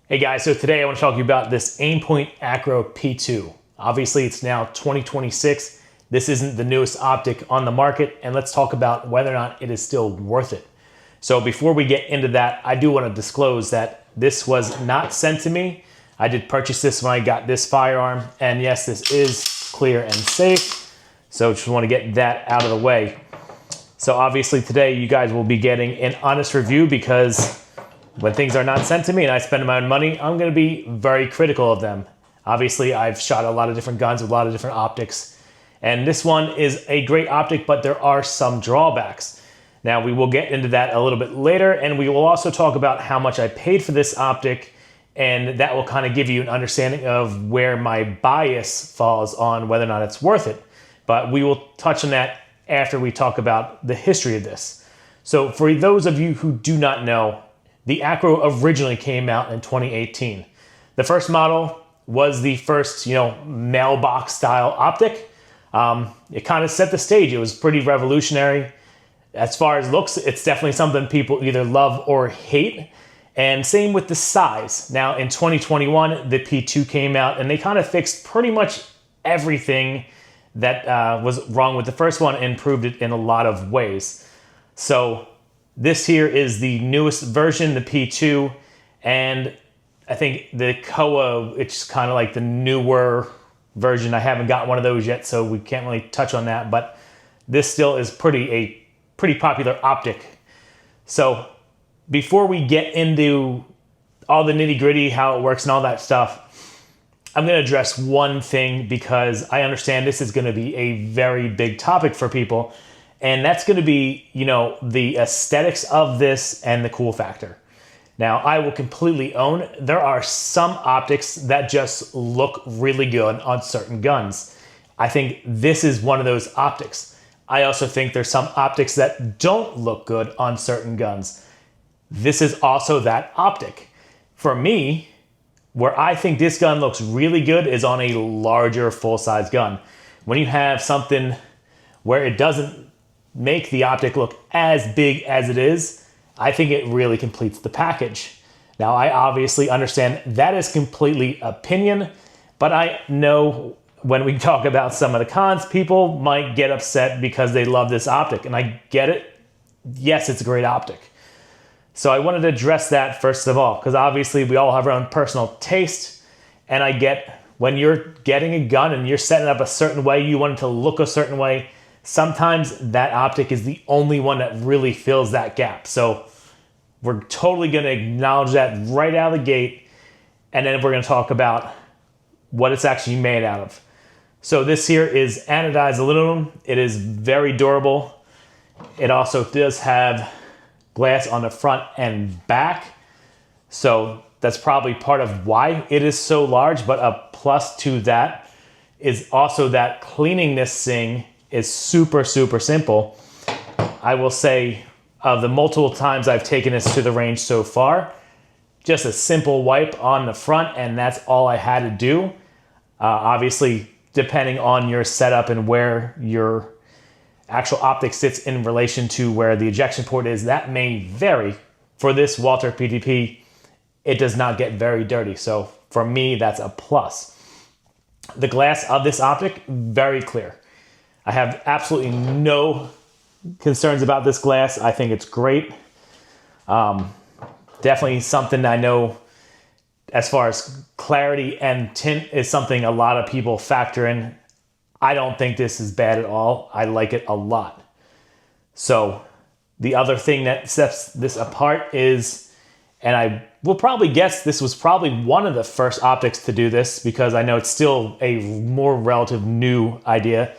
Hey guys, so today I want to talk to you about this Aimpoint ACRO P2. Obviously it's now 2026. This isn't the newest optic on the market, and let's talk about whether or not it is still worth it. So before we get into that, I do want to disclose that this was not sent to me. I did purchase this when I got this firearm, and yes, this is clear and safe. So just want to get that out of the way. So obviously today you guys will be getting an honest review, because when things are not sent to me and I spend my own money, I'm going to be very critical of them. Obviously, I've shot a lot of different guns with a lot of different optics, and this one is a great optic, but there are some drawbacks. Now, we will get into that a little bit later, and we will also talk about how much I paid for this optic, and that will kind of give you an understanding of where my bias falls on whether or not it's worth it. But we will touch on that after we talk about the history of this. So for those of you who do not know, the ACRO originally came out in 2018. The first model was the first, mailbox style optic. It kind of set the stage. It was pretty revolutionary. As far as looks, it's definitely something people either love or hate. And same with the size. Now in 2021, the P2 came out, and they kind of fixed pretty much everything that was wrong with the first one and improved it in a lot of ways. So this here is the newest version, the P2, and I think the Koa, it's kind of like the newer version. I haven't got one of those yet, so we can't really touch on that, but this still is a pretty popular optic. So before we get into all the nitty-gritty, how it works and all that stuff, I'm going to address one thing, because I understand this is going to be a very big topic for people. And that's going to be, the aesthetics of this and the cool factor. Now, I will completely own there are some optics that just look really good on certain guns. I think this is one of those optics. I also think there's some optics that don't look good on certain guns. This is also that optic. For me, where I think this gun looks really good is on a larger full-size gun. When you have something where it doesn't make the optic look as big as it is, I think it really completes the package. Now, I obviously understand that is completely opinion, but I know when we talk about some of the cons, people might get upset because they love this optic, and I get it. Yes, it's a great optic. So I wanted to address that first of all, because obviously we all have our own personal taste, and I get when you're getting a gun and you're setting it up a certain way, you want it to look a certain way. Sometimes that optic is the only one that really fills that gap. So we're totally going to acknowledge that right out of the gate. And then we're going to talk about what it's actually made out of. So this here is anodized aluminum. It is very durable. It also does have glass on the front and back. So that's probably part of why it is so large. But a plus to that is also that cleaning this thing is super, super simple. I will say of the multiple times I've taken this to the range so far, just a simple wipe on the front, and that's all I had to do. Obviously, depending on your setup and where your actual optic sits in relation to where the ejection port is, that may vary. For this Walther PDP, it does not get very dirty. So for me, that's a plus. The glass of this optic, very clear. I have absolutely no concerns about this glass. I think it's great. Definitely something I know as far as clarity and tint is something a lot of people factor in. I don't think this is bad at all. I like it a lot. So the other thing that sets this apart is, and I will probably guess this was probably one of the first optics to do this, because I know it's still a more relative new idea,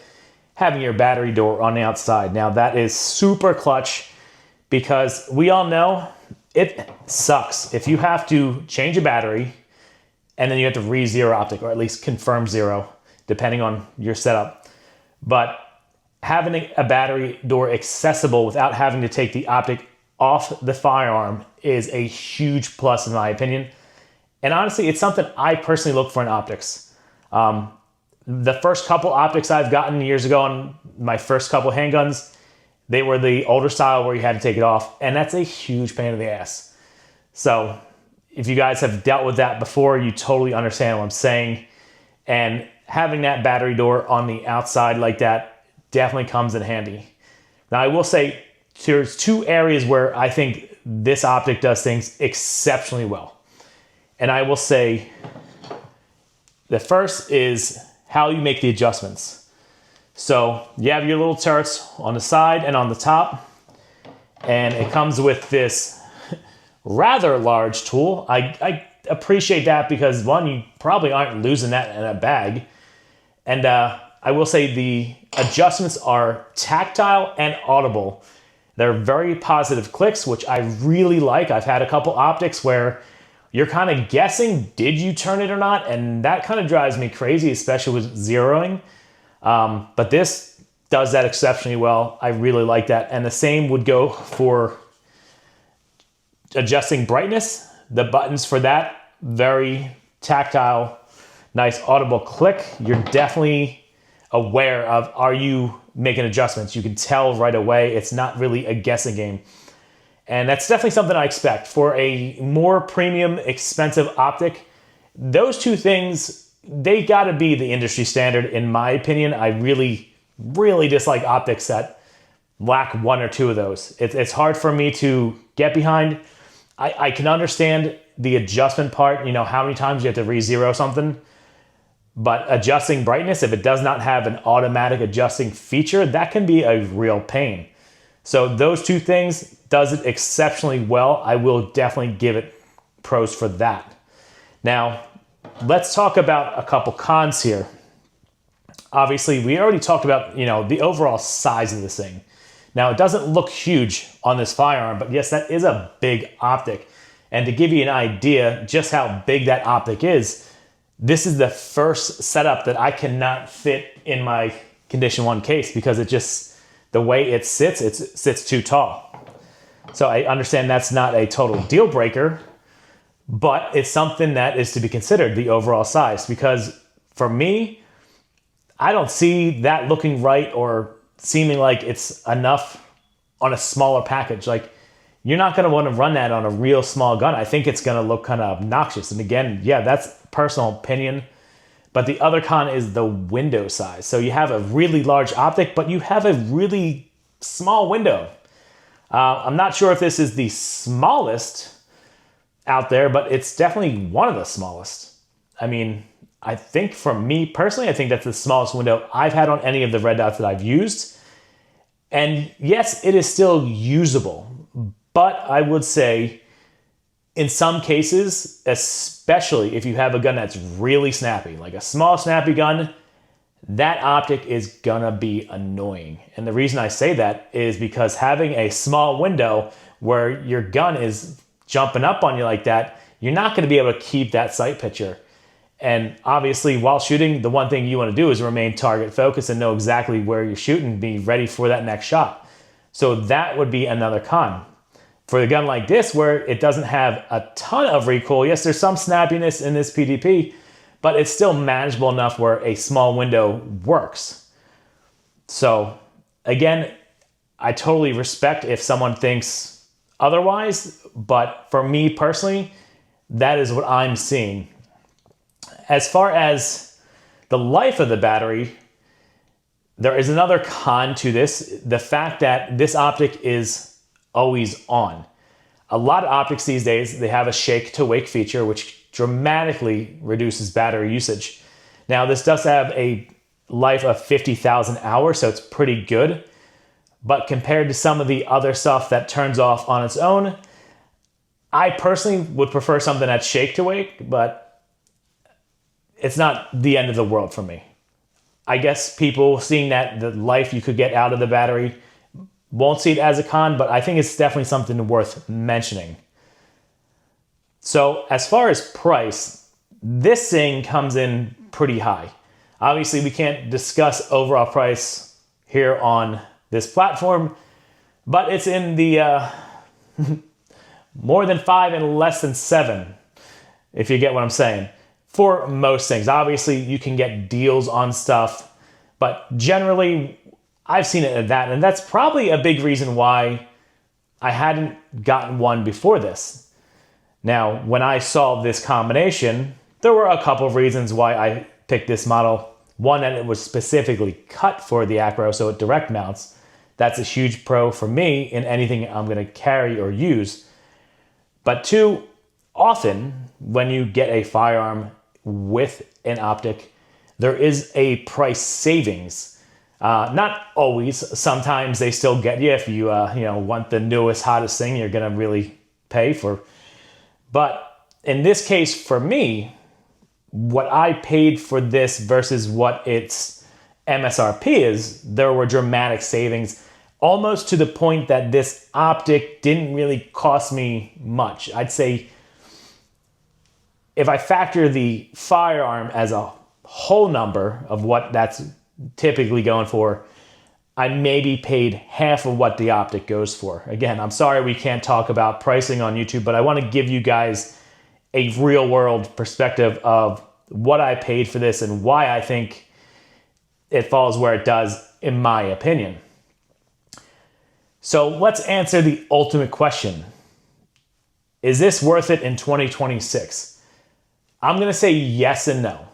having your battery door on the outside. Now that is super clutch, because we all know it sucks if you have to change a battery and then you have to re-zero optic, or at least confirm zero, depending on your setup. But having a battery door accessible without having to take the optic off the firearm is a huge plus in my opinion. And honestly, it's something I personally look for in optics. The first couple optics I've gotten years ago on my first couple handguns, they were the older style where you had to take it off, and that's a huge pain in the ass. So if you guys have dealt with that before, you totally understand what I'm saying. And having that battery door on the outside like that definitely comes in handy. Now, I will say there's two areas where I think this optic does things exceptionally well. And I will say the first is how you make the adjustments. So you have your little turrets on the side and on the top, and it comes with this rather large tool. I appreciate that because, one, you probably aren't losing that in a bag. And I will say the adjustments are tactile and audible. They're very positive clicks, which I really like. I've had a couple optics where you're kind of guessing, did you turn it or not? And that kind of drives me crazy, especially with zeroing. But this does that exceptionally well. I really like that. And the same would go for adjusting brightness. The buttons for that, very tactile, nice audible click. You're definitely aware of, are you making adjustments? You can tell right away. It's not really a guessing game. And that's definitely something I expect. For a more premium, expensive optic, those two things, they gotta be the industry standard, in my opinion. I really, really dislike optics that lack one or two of those. It's hard for me to get behind. I can understand the adjustment part, how many times you have to re-zero something. But adjusting brightness, if it does not have an automatic adjusting feature, that can be a real pain. So those two things does it exceptionally well. I will definitely give it pros for that. Now, let's talk about a couple cons here. Obviously, we already talked about, the overall size of this thing. Now, it doesn't look huge on this firearm, but yes, that is a big optic. And to give you an idea just how big that optic is, this is the first setup that I cannot fit in my Condition 1 case because the way it sits too tall. So I understand that's not a total deal breaker, but it's something that is to be considered, the overall size, because for me, I don't see that looking right or seeming like it's enough on a smaller package. Like, you're not going to want to run that on a real small gun. I think it's going to look kind of obnoxious. And again, yeah, that's personal opinion. But the other con is the window size. So you have a really large optic, but you have a really small window. I'm not sure if this is the smallest out there, but it's definitely one of the smallest. I mean, I think for me personally, I think that's the smallest window I've had on any of the red dots that I've used. And yes, it is still usable, but I would say in some cases, especially if you have a gun that's really snappy, like a small snappy gun, that optic is gonna be annoying. And the reason I say that is because having a small window where your gun is jumping up on you like that, you're not gonna be able to keep that sight picture. And obviously, while shooting, the one thing you want to do is remain target focused and know exactly where you're shooting, be ready for that next shot. So that would be another con. For a gun like this, where it doesn't have a ton of recoil, yes, there's some snappiness in this PDP, but it's still manageable enough where a small window works. So again, I totally respect if someone thinks otherwise, but for me personally, that is what I'm seeing. As far as the life of the battery, there is another con to this. The fact that this optic is always on. A lot of optics these days, they have a shake to wake feature, which dramatically reduces battery usage. Now, this does have a life of 50,000 hours, so it's pretty good. But compared to some of the other stuff that turns off on its own, I personally would prefer something that's shake to wake, but it's not the end of the world for me. I guess people seeing that the life you could get out of the battery won't see it as a con, but I think it's definitely something worth mentioning. So as far as price, this thing comes in pretty high. Obviously, we can't discuss overall price here on this platform, but it's in the more than 5 and less than 7, if you get what I'm saying. For most things. Obviously, you can get deals on stuff, but generally, I've seen it at that, and that's probably a big reason why I hadn't gotten one before this. Now, when I saw this combination, there were a couple of reasons why I picked this model. One, that it was specifically cut for the Acro, so it direct mounts. That's a huge pro for me in anything I'm going to carry or use. But two, often when you get a firearm with an optic, there is a price savings. Not always. Sometimes they still get you if you want the newest, hottest thing you're going to really pay for. But in this case, for me, what I paid for this versus what its MSRP is, there were dramatic savings, almost to the point that this optic didn't really cost me much. I'd say if I factor the firearm as a whole number of what that's typically going for, I maybe paid half of what the optic goes for. Again, I'm sorry we can't talk about pricing on YouTube, but I want to give you guys a real world perspective of what I paid for this and why I think it falls where it does, in my opinion. So let's answer the ultimate question. Is this worth it in 2026? I'm going to say yes and no.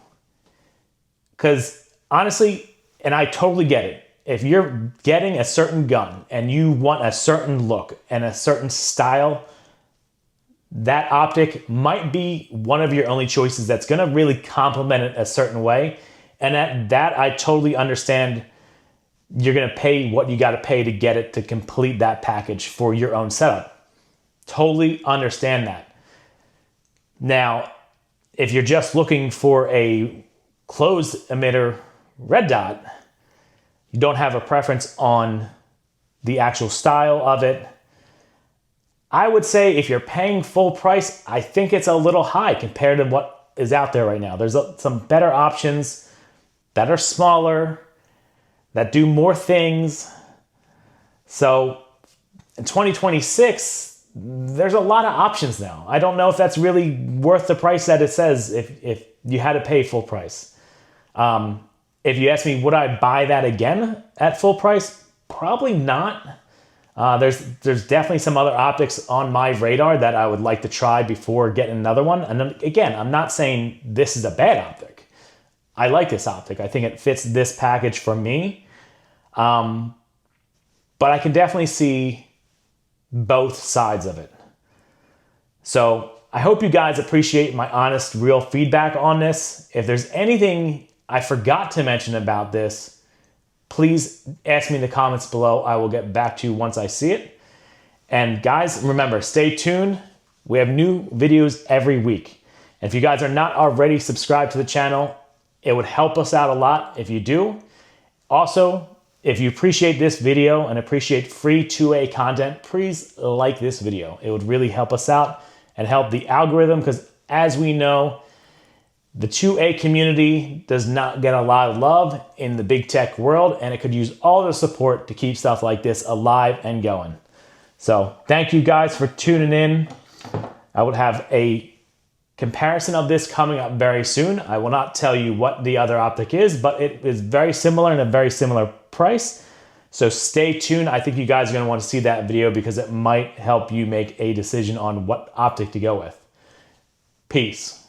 Because honestly, and I totally get it, if you're getting a certain gun and you want a certain look and a certain style, that optic might be one of your only choices that's going to really complement it a certain way. And at that, I totally understand you're going to pay what you got to pay to get it to complete that package for your own setup. Totally understand that. Now, if you're just looking for a closed emitter red dot, you don't have a preference on the actual style of it, I would say if you're paying full price, I think it's a little high compared to what is out there right now. There's some better options that are smaller, that do more things. So in 2026, there's a lot of options now. I don't know if that's really worth the price that it says if you had to pay full price. If you ask me, would I buy that again at full price? Probably not. There's definitely some other optics on my radar that I would like to try before getting another one. And then, again, I'm not saying this is a bad optic. I like this optic. I think it fits this package for me. But I can definitely see both sides of it. So I hope you guys appreciate my honest, real feedback on this. If there's anything I forgot to mention about this, please ask me in the comments below. I will get back to you once I see it. And guys, remember, stay tuned. We have new videos every week. And if you guys are not already subscribed to the channel, it would help us out a lot if you do. Also, if you appreciate this video and appreciate free 2A content, please like this video. It would really help us out and help the algorithm, because as we know, the 2A community does not get a lot of love in the big tech world, and it could use all the support to keep stuff like this alive and going. So thank you guys for tuning in. I would have a comparison of this coming up very soon. I will not tell you what the other optic is, but it is very similar and a very similar price. So stay tuned. I think you guys are going to want to see that video because it might help you make a decision on what optic to go with. Peace.